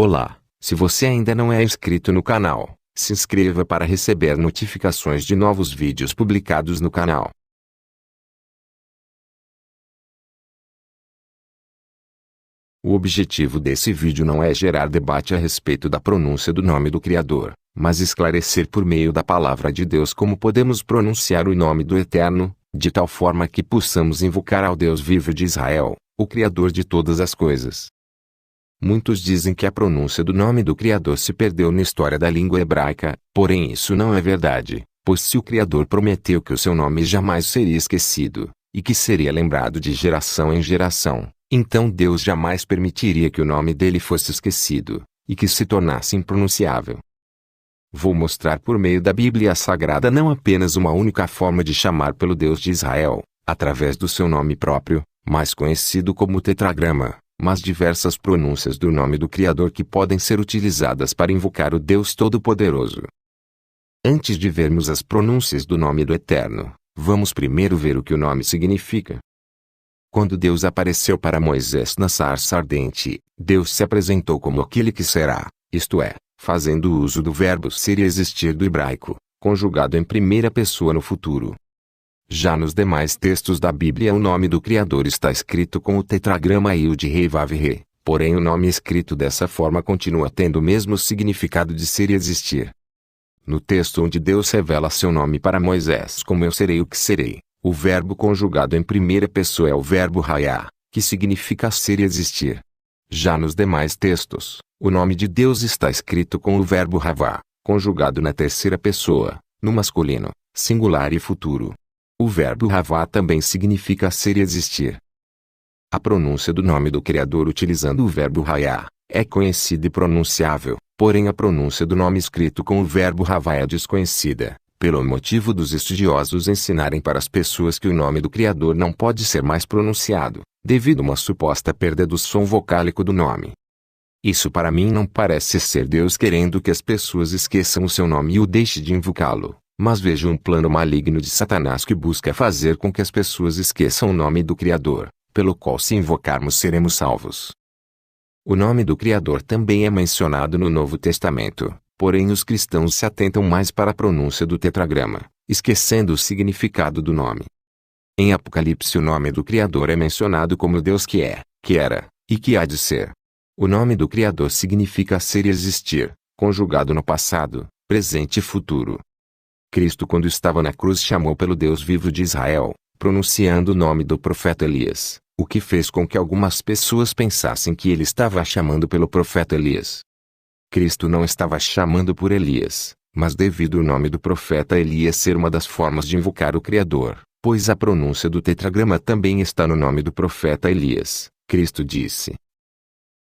Olá, se você ainda não é inscrito no canal, se inscreva para receber notificações de novos vídeos publicados no canal. O objetivo desse vídeo não é gerar debate a respeito da pronúncia do nome do Criador, mas esclarecer por meio da palavra de Deus como podemos pronunciar o nome do Eterno, de tal forma que possamos invocar ao Deus vivo de Israel, o Criador de todas as coisas. Muitos dizem que a pronúncia do nome do Criador se perdeu na história da língua hebraica, porém isso não é verdade, pois se o Criador prometeu que o seu nome jamais seria esquecido, e que seria lembrado de geração em geração, então Deus jamais permitiria que o nome dele fosse esquecido, e que se tornasse impronunciável. Vou mostrar por meio da Bíblia Sagrada não apenas uma única forma de chamar pelo Deus de Israel, através do seu nome próprio, mais conhecido como tetragrama, mas diversas pronúncias do nome do Criador que podem ser utilizadas para invocar o Deus Todo-Poderoso. Antes de vermos as pronúncias do nome do Eterno, vamos primeiro ver o que o nome significa. Quando Deus apareceu para Moisés na sarça ardente, Deus se apresentou como aquele que será, isto é, fazendo uso do verbo ser e existir do hebraico, conjugado em primeira pessoa no futuro. Já nos demais textos da Bíblia o nome do Criador está escrito com o tetragrama Yud-Heh-Vav-Heh, porém o nome escrito dessa forma continua tendo o mesmo significado de ser e existir. No texto onde Deus revela seu nome para Moisés como eu serei o que serei, o verbo conjugado em primeira pessoa é o verbo Hayah, que significa ser e existir. Já nos demais textos, o nome de Deus está escrito com o verbo Havá, conjugado na terceira pessoa, no masculino, singular e futuro. O verbo Havá também significa ser e existir. A pronúncia do nome do Criador utilizando o verbo Hayah é conhecida e pronunciável, porém a pronúncia do nome escrito com o verbo Havá é desconhecida, pelo motivo dos estudiosos ensinarem para as pessoas que o nome do Criador não pode ser mais pronunciado, devido a uma suposta perda do som vocálico do nome. Isso para mim não parece ser Deus querendo que as pessoas esqueçam o seu nome e o deixem de invocá-lo, mas vejo um plano maligno de Satanás que busca fazer com que as pessoas esqueçam o nome do Criador, pelo qual se invocarmos seremos salvos. O nome do Criador também é mencionado no Novo Testamento, porém os cristãos se atentam mais para a pronúncia do tetragrama, esquecendo o significado do nome. Em Apocalipse o nome do Criador é mencionado como Deus que é, que era, e que há de ser. O nome do Criador significa ser e existir, conjugado no passado, presente e futuro. Cristo quando estava na cruz chamou pelo Deus vivo de Israel, pronunciando o nome do profeta Elias, o que fez com que algumas pessoas pensassem que ele estava chamando pelo profeta Elias. Cristo não estava chamando por Elias, mas devido ao nome do profeta Elias ser uma das formas de invocar o Criador, pois a pronúncia do tetragrama também está no nome do profeta Elias, Cristo disse: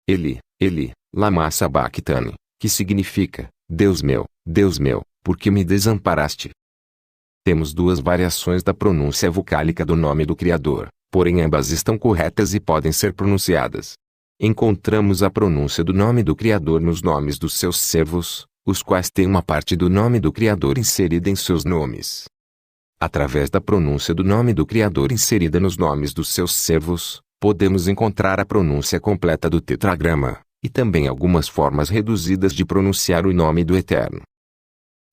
Eli, Eli, lama sabachthani, que significa, Deus meu, por que me desamparaste? Temos duas variações da pronúncia vocálica do nome do Criador, porém ambas estão corretas e podem ser pronunciadas. Encontramos a pronúncia do nome do Criador nos nomes dos seus servos, os quais têm uma parte do nome do Criador inserida em seus nomes. Através da pronúncia do nome do Criador inserida nos nomes dos seus servos, podemos encontrar a pronúncia completa do tetragrama, e também algumas formas reduzidas de pronunciar o nome do Eterno.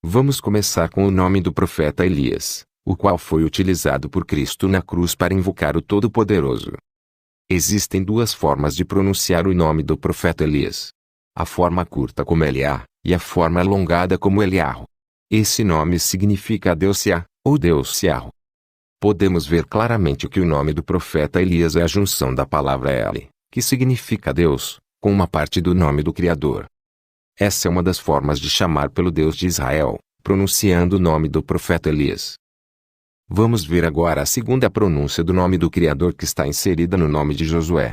Vamos começar com o nome do profeta Elias, o qual foi utilizado por Cristo na cruz para invocar o Todo-Poderoso. Existem duas formas de pronunciar o nome do profeta Elias. A forma curta como Eliá, e a forma alongada como Eliarro. Esse nome significa Deus Siá, ou Deus Siarro. Podemos ver claramente que o nome do profeta Elias é a junção da palavra Eli, que significa Deus, com uma parte do nome do Criador. Essa é uma das formas de chamar pelo Deus de Israel, pronunciando o nome do profeta Elias. Vamos ver agora a segunda pronúncia do nome do Criador que está inserida no nome de Josué.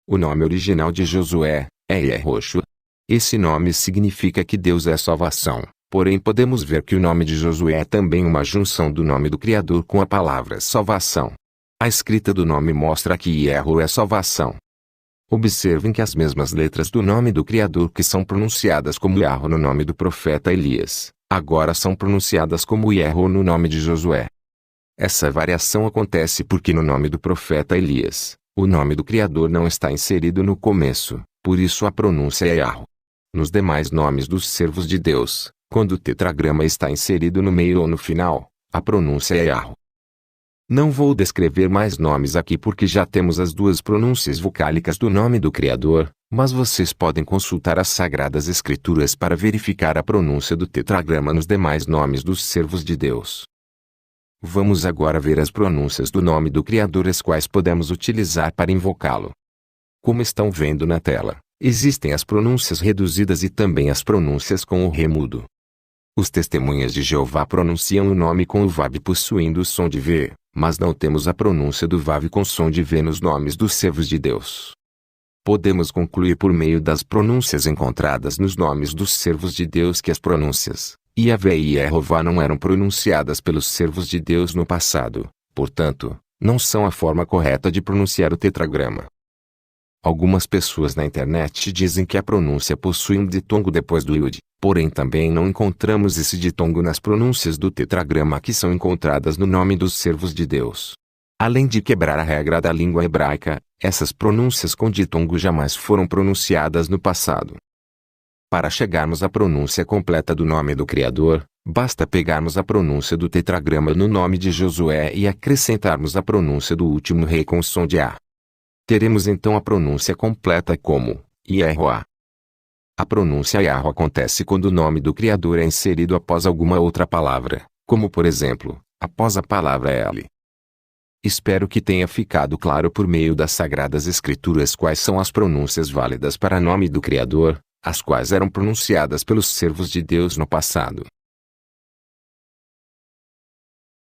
O nome original de Josué é Yehoshua. Esse nome significa que Deus é salvação, porém podemos ver que o nome de Josué é também uma junção do nome do Criador com a palavra salvação. A escrita do nome mostra que Yehô é salvação. Observem que as mesmas letras do nome do Criador que são pronunciadas como Yahô no nome do profeta Elias, agora são pronunciadas como Yehô no nome de Josué. Essa variação acontece porque no nome do profeta Elias, o nome do Criador não está inserido no começo, Por isso a pronúncia é Yahweh. Nos demais nomes dos servos de Deus, quando o tetragrama está inserido no meio ou no final, a pronúncia é Yahweh. Não vou descrever mais nomes aqui porque já temos as duas pronúncias vocálicas do nome do Criador, mas vocês podem consultar as Sagradas Escrituras para verificar a pronúncia do tetragrama nos demais nomes dos servos de Deus. Vamos agora ver as pronúncias do nome do Criador as quais podemos utilizar para invocá-lo. Como estão vendo na tela, existem as pronúncias reduzidas e também as pronúncias com o remudo. Os testemunhas de Jeová pronunciam o nome com o Vav possuindo o som de V, mas não temos a pronúncia do Vav com som de V nos nomes dos servos de Deus. Podemos concluir por meio das pronúncias encontradas nos nomes dos servos de Deus que as pronúncias Yahvé e Jeová não eram pronunciadas pelos servos de Deus no passado, portanto, não são a forma correta de pronunciar o tetragrama. Algumas pessoas na internet dizem que a pronúncia possui um ditongo depois do Yud, porém também não encontramos esse ditongo nas pronúncias do tetragrama que são encontradas no nome dos servos de Deus. Além de quebrar a regra da língua hebraica, essas pronúncias com ditongo jamais foram pronunciadas no passado. Para chegarmos à pronúncia completa do nome do Criador, basta pegarmos a pronúncia do tetragrama no nome de Josué e acrescentarmos a pronúncia do último rei com o som de A. Teremos então a pronúncia completa como Yehoah. A pronúncia Yahweh acontece quando o nome do Criador é inserido após alguma outra palavra, como por exemplo, após a palavra El. Espero que tenha ficado claro por meio das Sagradas Escrituras quais são as pronúncias válidas para o nome do Criador, as quais eram pronunciadas pelos servos de Deus no passado.